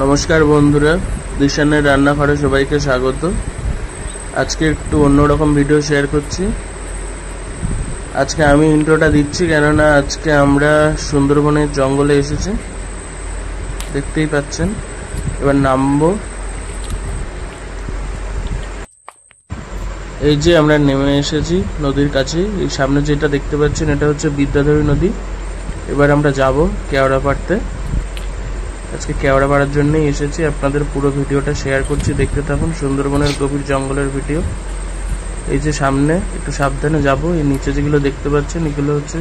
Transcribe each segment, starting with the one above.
নমস্কার বন্ধুরা, দিশানের রান্নাঘরে সবাইকে স্বাগত। আজকে একটু অন্যরকম ভিডিও শেয়ার করছি। আজকে আমি ইন্ট্রোটা দিচ্ছি কেননা আজকে আমরা সুন্দরবনের জঙ্গলে এসেছি, দেখতেই পাচ্ছেন। এবার নামবো। এই যে আমরা নেমে এসেছি নদীর কাছে। এই সামনে যেটা দেখতে পাচ্ছেন এটা হচ্ছে বিদ্যাধরী নদী। এবার আমরা যাব কেওড়া পাড়তে। আজকে কেওড়া পাড়ার জন্যই এসেছি। আপনাদের পুরো ভিডিওটা শেয়ার করছি, দেখতে থাকুন। সুন্দরবনের গভীর জঙ্গলের ভিডিও। এই যে সামনে, একটু সাবধানে যাব। এই নিচে যেগুলো দেখতে পাচ্ছেন এগুলো হচ্ছে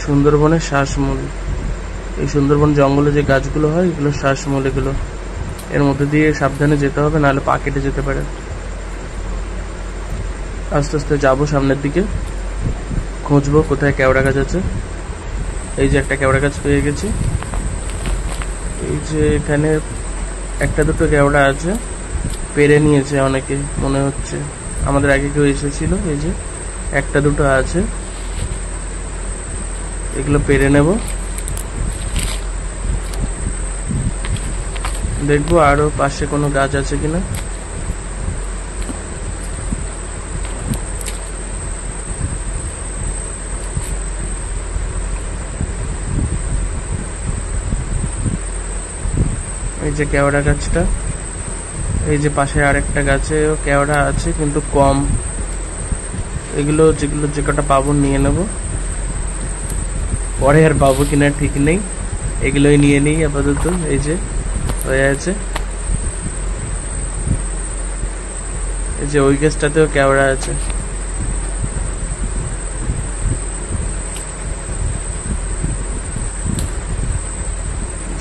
সুন্দরবনের শ্বাসমূল। এই সুন্দরবন জঙ্গলে যে গাছগুলো হয় এগুলো শ্বাসমূল। এগুলো এর মধ্যে দিয়ে সাবধানে যেতে হবে, নাহলে পা কেটে যেতে পারে। আস্তে আস্তে যাবো সামনের দিকে, খুঁজবো কোথায় কেওড়া গাছ আছে। এই যে একটা কেওড়া গাছ পেয়ে গেছি। এই যে এখানে একটা দুটো কেওড়া আছে, পেরে নিয়েছে অনেকে মনে হচ্ছে। আমাদের আগে কেউ এসেছিল। এই যে একটা দুটো আছে, এগুলো পেরে নেব। দেখবো আরো পাশে কোনো গাছ আছে কিনা। এই যে কেওড়া গাছটা, এই যে পাশে আরেকটা গাছেও কেওড়া আছে কিন্তু কম। এগুলো যে কটা পাবো নিয়ে নেব, পরে আর পাবো কিনা ঠিক নেই। এগুলোই নিয়ে নিই আপাতত। এই যে হয়ে আছে। এই যে ওই গাছটাতেও কেওড়া আছে।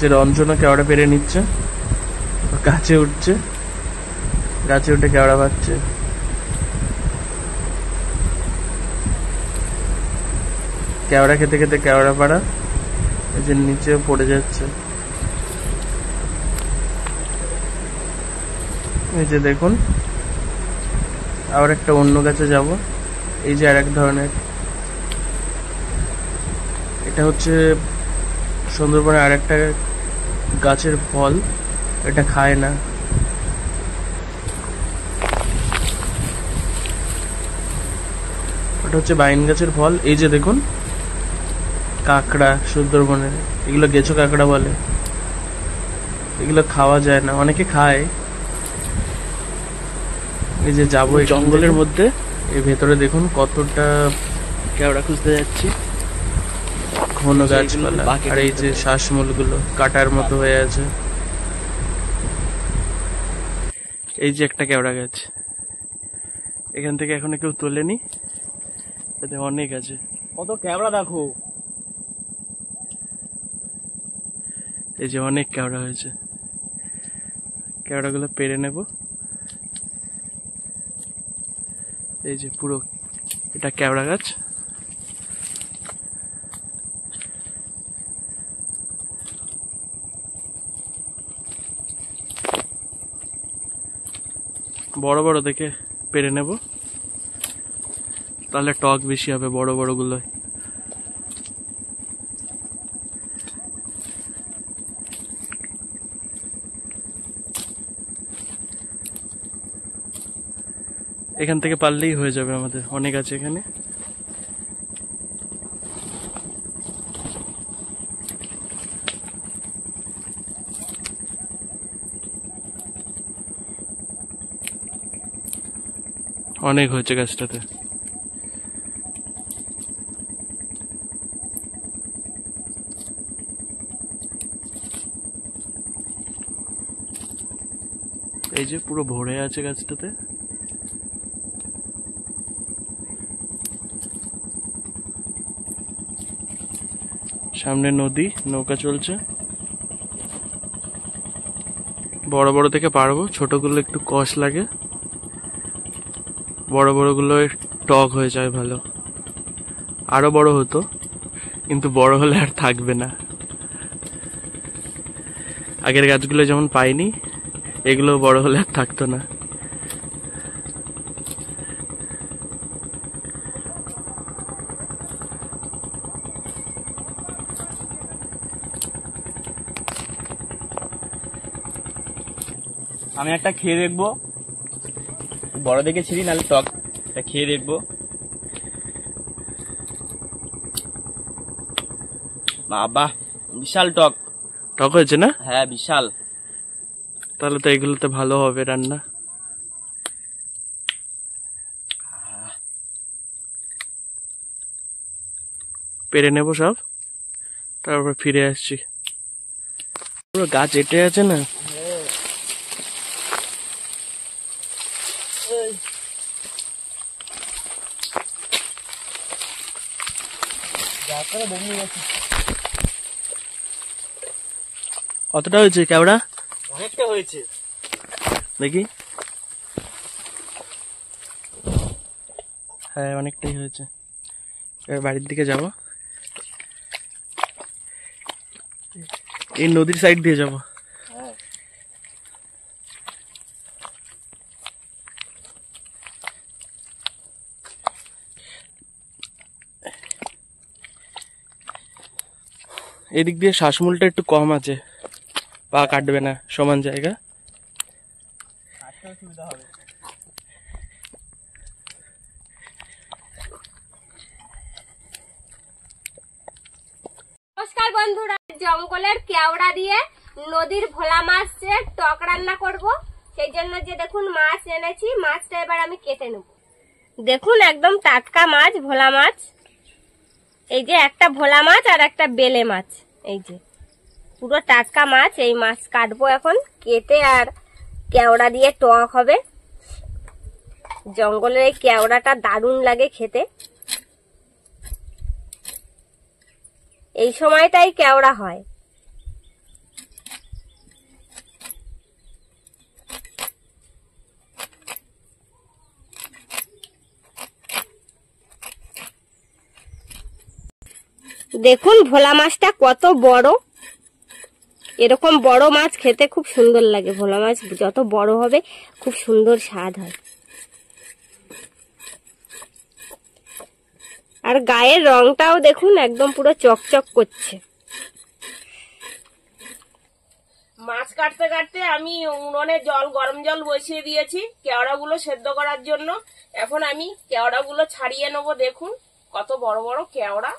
যে রঞ্জনও কেওড়া পেরে নিচ্ছে, গাছে উঠছে, গাছে উঠে কেওড়া পাচ্ছে। কেওড়া খেতে খেতে কেওড়া পাড়া। এই যে নিচে পড়ে যাচ্ছে। এই যে দেখুন, আবার একটা অন্য গাছে যাব। এই যে আরেক ধরনের, এটা হচ্ছে সুন্দরবনের আরেকটা গাছের ফল। এটা খায় না। ওটা হচ্ছে বাইন গাছের ফল। এই যে দেখুন কাঁকড়া, সুন্দরবনের এগুলো গেছো কাঁকড়া বলে। এগুলো খাওয়া যায় না, অনেকে খায়। এই যে যাবো জঙ্গলের মধ্যে। এই ভেতরে দেখুন কতটা কেওড়া খুঁজতে যাচ্ছি। ঘন গাছপালা, আর এই যে শ্বাসমূল গুলো কাটার মতো হয়ে আছে। এই যে একটা কেওড়া গাছ, এখান থেকে এখনো কেউ তোলেনি। এতে অনেক আছে। কত কেওড়া দেখো। এই যে অনেক কেওড়া হয়েছে। কেওড়া গুলো পেরে নেব। এই যে পুরো এটা কেওড়া গাছ। বড় বড় দেখে পেরে নেব, তাহলে টক বেশি হবে বড় বড় গুলো। এখান থেকে পারলেই হয়ে যাবে আমাদের, অনেক আছে এখানে। অনেক হয়েছে গাছটাতে। এই যে পুরো ভরে আছে গাছটাতে। সামনে নদী, নৌকা চলছে। বড় বড় থেকে পারবো, ছোটগুলো একটু কষ লাগে। বড় বড় গুলো টক হয়ে যায় ভালো। আরো বড় হতো, কিন্তু বড় হলে আর থাকবে না। আগের গাছগুলো যেমন পাইনি, এগুলো বড় হলে আর থাকতো না। আমি একটা খেয়ে দেখবো, বড় দেখে ছিলি নাহলে টক, এটা খেয়ে দেখবো। বাবা বিশাল টক। টক হয়েছে না? হ্যাঁ বিশাল। তাহলে তো এগুলোতে ভালো হবে রান্না। পেরে নেবো সব, তারপর ফিরে আসছি। পুরো গাছ এঁটে আছে না। কতটা হয়েছে কেওড়া? অনেকটা হয়েছে দেখি। হ্যাঁ অনেকটাই হয়েছে। এবার বাড়ির দিকে যাব, এই নদীর সাইড দিয়ে যাব। এদিক দিয়ে শ্বাসমূলটা একটু কম আছে, পা কাটবে না, সমান জায়গা। নমস্কার বন্ধুরা, জঙ্গলের কেওড়া দিয়ে নদীর ভোলা মাছের টক রান্না করব। সেই জন্য যে দেখুন মাছ এনেছি, মাছটা এবার আমি কেটে নেব। দেখুন একদম টাটকা মাছ, ভোলা মাছ। এই যে একটা ভোলা মাছ আর একটা বেলে মাছ, এই যে পুরো টাটকা মাছ। এই মাছ কাটবো এখন কেটে, আর কেওড়া দিয়ে টক হবে। জঙ্গলের এই কেওড়াটা দারুণ লাগে খেতে, এই সময়টাই কেওড়া হয়। দেখুন ভোলা মাছটা কত বড়। এরকম বড় মাছ খেতে খুব সুন্দর লাগে। ভোলা মাছ যত বড় হবে খুব সুন্দর স্বাদ হয়। আর গায়ের রংটাও দেখুন একদম পুরো চকচক করছে। মাছ কাটতে কাটতে আমি উনুনে গরম জল বসিয়ে দিয়েছি কেওড়াগুলো সেদ্ধ করার জন্য। এখন আমি কেওড়াগুলো ছাড়িয়ে নেবো। দেখুন কত বড় বড় কেওড়া,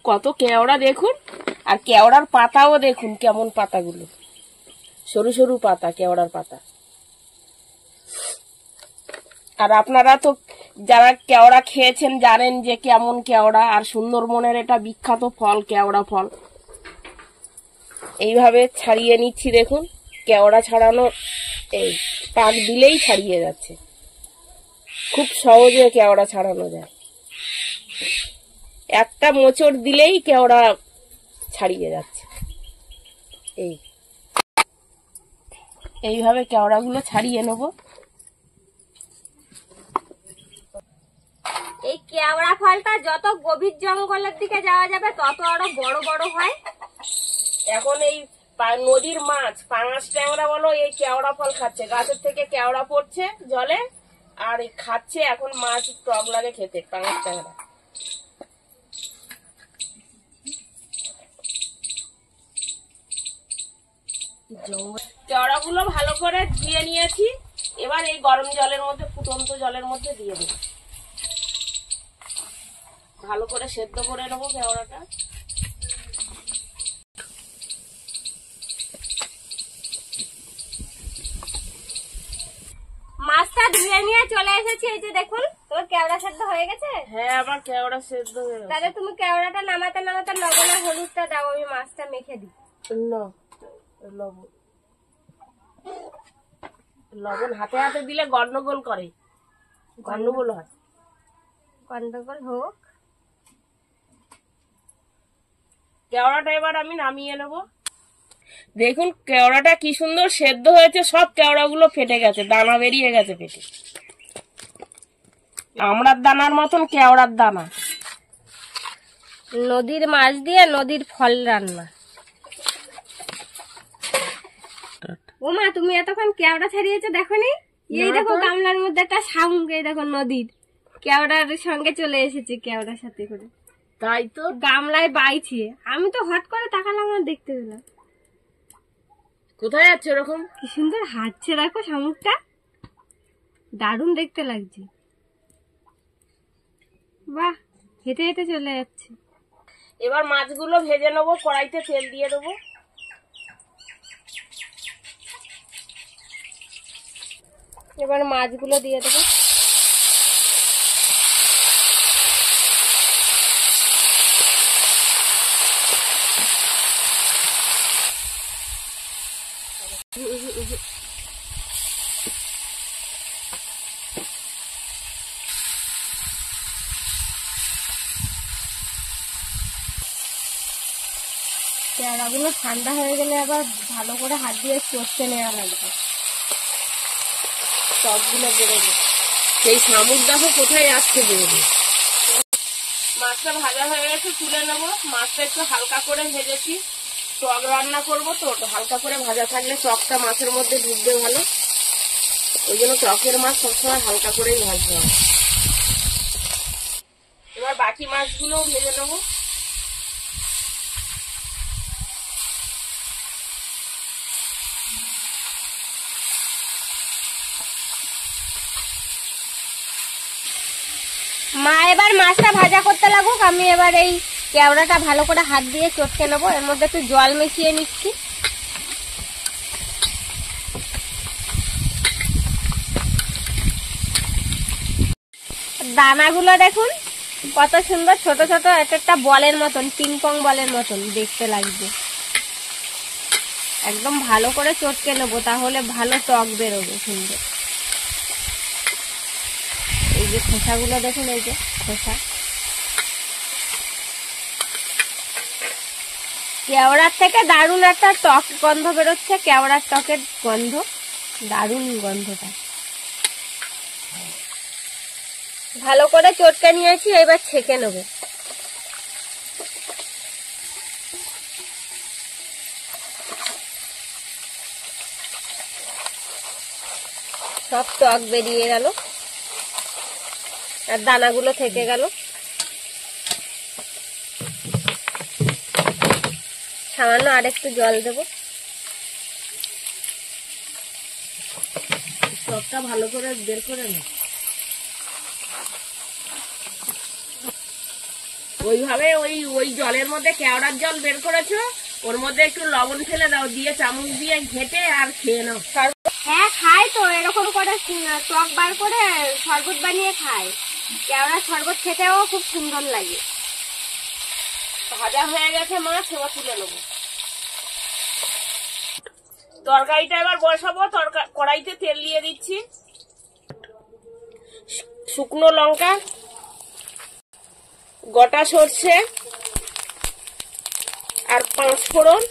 কত কেওড়া দেখুন। আর কেওড়ার পাতাও দেখুন কেমন, পাতাগুলো সরু সরু পাতা, কেওড়ার পাতা। আর আপনারা তো যারা কেওড়া খেয়েছেন জানেন যে কেমন কেওড়া। আর সুন্দরবনের এটা বিখ্যাত ফল, কেওড়া ফল। এইভাবে ছাড়িয়ে নিচ্ছি। দেখুন কেওড়া ছাড়ানো, এই পাক দিলেই ছাড়িয়ে যাচ্ছে। খুব সহজে কেওড়া ছাড়ানো যায়, একটা মোচড় দিলেই কেওড়া ছাড়িয়ে যাচ্ছে। এইভাবে কেওড়াগুলো ছাড়িয়ে নেব। এই কেওড়া ফলটা যত গভীর জঙ্গলের দিকে যাওয়া যাবে তত আরো বড় বড় হয়। এখন এই নদীর মাছ, পাঙাশ ট্যাংরা বলো, এই কেওড়া ফল খাচ্ছে। গাছের থেকে কেওড়া পড়ছে জলে আর খাচ্ছে। এখন মাছ টক লাগে খেতে, পাঙাশ ট্যাংরা। কেওড়াগুলো ভালো করে ধুয়ে নিয়েছি। এবার এই গরম জলের মধ্যে, ফুটন্ত জলের মধ্যে দিয়ে দেবো। ভালো করে সেদ্ধ করে নেবো কেওড়াটা। মাছটা ধুয়ে নিয়ে চলে এসেছি। এই যে দেখুন তোমার কেওড়া সেদ্ধ হয়ে গেছে। হ্যাঁ আমার কেওড়া সেদ্ধ হয়ে গেছে। তাহলে তুমি কেওড়াটা নামাতে নামাতে লবণ আর হলুদটা দাও, আমি মাছটা মেখে দিই। লবণ হাতে হাতে দিলে গন্ডগোল করে, গন্ডগোল হয়। গন্ডগোল হোক। কেওড়াটা এবার আমি নামিয়ে নেব। দেখুন কেওড়াটা কি সুন্দর সেদ্ধ হয়েছে। সব কেওড়াগুলো ফেটে গেছে, দানা বেরিয়ে গেছে পেটে। আমড়ার দানার মতন কেওড়ার দানা। নদীর মাছ দিয়ে নদীর ফল রান্না। ও মা, তুমি এতক্ষণ কেওড়া ছাড়িয়েছো দেখো নি? এই দেখো গামলার মধ্যে একটা শামুক, এই দেখো নদীর কেওড়ার সঙ্গে চলে এসেছে, কেওড়ার সাথে করে। তাই তো, গামলায় বাইছে। আমি তো হট করে তাকালাম আর দেখতে পেলাম। কোথায় যাচ্ছে ওরকম? কি সুন্দর হাঁটছে দেখো শামুকটা, দারুণ দেখতে লাগছে। বাহ, হেঁটে হেঁটে চলে যাচ্ছে। এবার মাছগুলো ভেজে নেবো, কড়াইতে তেল দিয়ে দেবো। এবার মাছগুলো দিয়ে দেবো। পেয়ারাগুলো ঠান্ডা হয়ে গেলে আবার ভালো করে হাত দিয়ে চটকে নেওয়া লাগবে, টকগুলো বেরোবে। সেই শামুক দেখো কোথায় যাচ্ছে বেরোবে। মাছটা ভাজা হয়ে গেছে, তুলে নেবো। মাছটা একটু হালকা করে ভেজেছি, টক রান্না করবো তো, হালকা করে ভাজা থাকলে টকটা মাছের মধ্যে ঢুকবে ভালো। ওই জন্য টকের মাছ সবসময় হালকা করেই ভাজতে হবে। এবার বাকি মাছগুলোও ভেজে নেবো। মা এবার মাছটা ভাজা করতে লাগুক, আমি এবার এই কেওড়াটা ভালো করে হাত দিয়ে চটকে নেবো। এর মধ্যে একটু জল মিশিয়ে নিচ্ছি। দানাগুলো দেখুন কত সুন্দর, ছোট ছোট, একটা বলের মতন, পিং পং বলের মতন দেখতে লাগবে। একদম ভালো করে চটকে নেবো, তাহলে ভালো টক বেরোবে সুন্দর। এই যে খোসাগুলো দেখুন, এই যে খোসা। কেওড়ার থেকে দারুণ একটা টক গন্ধ বেরোচ্ছে, কেওড়ার টকের গন্ধ, দারুণ গন্ধটা। ভালো করে চটকে নিয়েছি, এবার ছেঁকে নেব। সব টক বেরিয়ে গেল আর দানাগুলো থেকে গেল। সামান্য আরেকটু জল দেব। টকটা ভালো করে বের করে নে। ওইভাবে ওই জলের মধ্যে কেওড়ার জল বের করেছো, ওর মধ্যে একটু লবণ ফেলে দাও, দিয়ে চামচ দিয়ে ঘেটে আর খেয়ে নাও। হ্যাঁ, খাই তো এরকম করে, টক বার করে শরবত বানিয়ে খাই। কেওড়ার শরবত খেতেও খুব সুন্দর লাগে। ভাজা হয়ে গেছে মাছ, এবার তুলে নেবো। তরকারিটা এবার বসাবো। কড়াইতে তেল দিয়ে দিচ্ছি। শুকনো লঙ্কা, গোটা সর্ষে আর 5 ফোড়ন।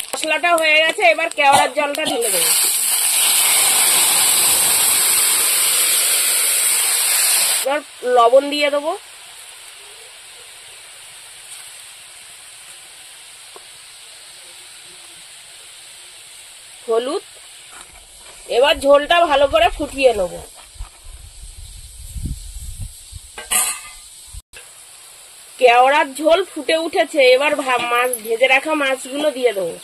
মশলাটা হয়ে গেছে, এবার কেওড়ার জলটা ঢেলে দেবো। এবার লবণ দিয়ে দেবো। হলুদ। এবার ঝোলটা ভালো করে ফুটিয়ে নেব। কেওড়ার ঝোল ফুটে উঠেছে, এবার মাছ ভেজে রাখা মাছগুলো দিয়ে দেবো।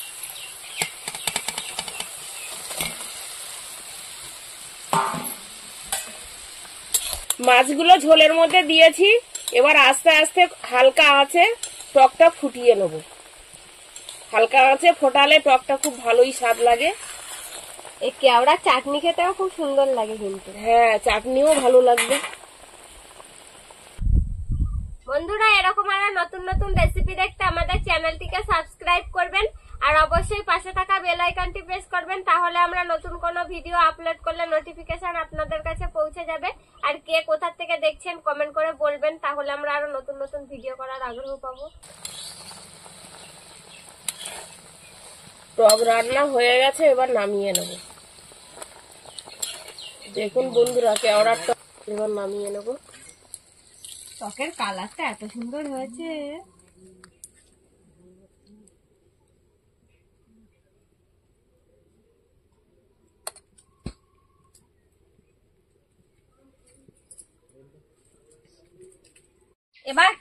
মাছগুলো ঝোলের মধ্যে দিয়েছি, এবার আস্তে আস্তে হালকা আঁচে টকটা ফুটিয়ে নেব। হালকা আঁচে ফোটালে টকটা খুব ভালোই স্বাদ লাগে। এই কেওড়ার চাটনি খেতেও খুব সুন্দর লাগে কিন্তু। হ্যাঁ, চাটনিও ভালো লাগবে। বন্ধুরা, এরকম আরো নতুন নতুন রেসিপি দেখতে আমাদের চ্যানেলটিকে সাবস্ক্রাইব করবেন আর অবশ্যই পাশে থাকা বেল আইকনটি প্রেস করবেন, তাহলে আমরা নতুন কোনো ভিডিও আপলোড করলে নোটিফিকেশন আপনাদের কাছে পৌঁছে যাবে। আর কে কোথা থেকে দেখছেন কমেন্ট করে বলবেন, তাহলে আমরা আরো নতুন নতুন ভিডিও করার আগ্রহ পাবো। টক রান্না হয়ে গেছে, এবার নামিয়ে নেব। দেখুন বন্ধুরা, কেওড়ার টক এবার নামিয়ে নেব। টকের কালারটা এত সুন্দর হয়েছে। এবার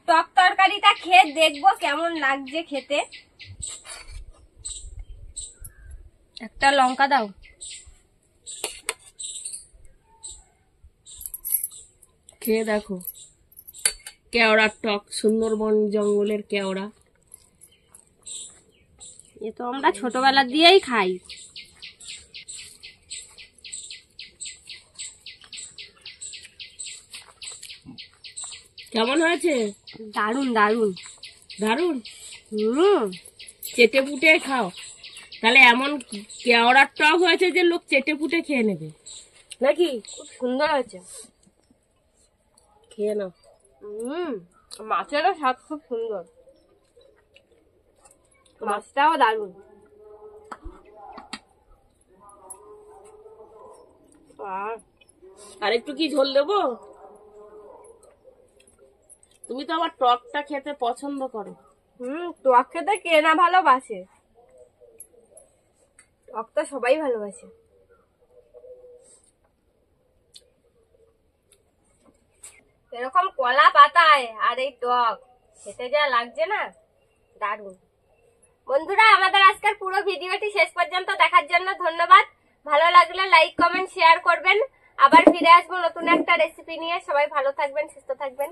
টক তরকারিটা খেয়ে দেখবো কেমন লাগছে খেতে। একটা লঙ্কা দাও। খেয়ে দেখো, কেওড়ার টক, সুন্দরবন জঙ্গলের কেওড়া। এ তো আমরা ছোটবেলা দিয়েই খাই। কেমন হয়েছে? দারুন দারুন দারুন। হুম। চেটে পুটে খাও, তাহলে এমন কেওড়ার টক হয়েছে যে লোক চেটে পুটে খেয়ে নেবে নাকি? খুব সুন্দর হয়েছে। খেয়ে নাও। মাছেরও স্বাদ খুব সুন্দর, মাছটাও দারুন। আর একটু কি ঝোল দেবো? তুমি তো আবার টকটা খেতে পছন্দ করো। টক খেতে কে না ভালোবাসে, টক তো সবাই ভালোবাসে। এরকম কলা পাতায় আর এই টক খেতে যা লাগছে না, দারুন। বন্ধুরা, আমাদের আজকের পুরো ভিডিওটি শেষ পর্যন্ত দেখার জন্য ধন্যবাদ। ভালো লাগলে লাইক, কমেন্ট, শেয়ার করবেন। আবার ফিরে আসবো নতুন একটা রেসিপি নিয়ে। সবাই ভালো থাকবেন, সুস্থ থাকবেন।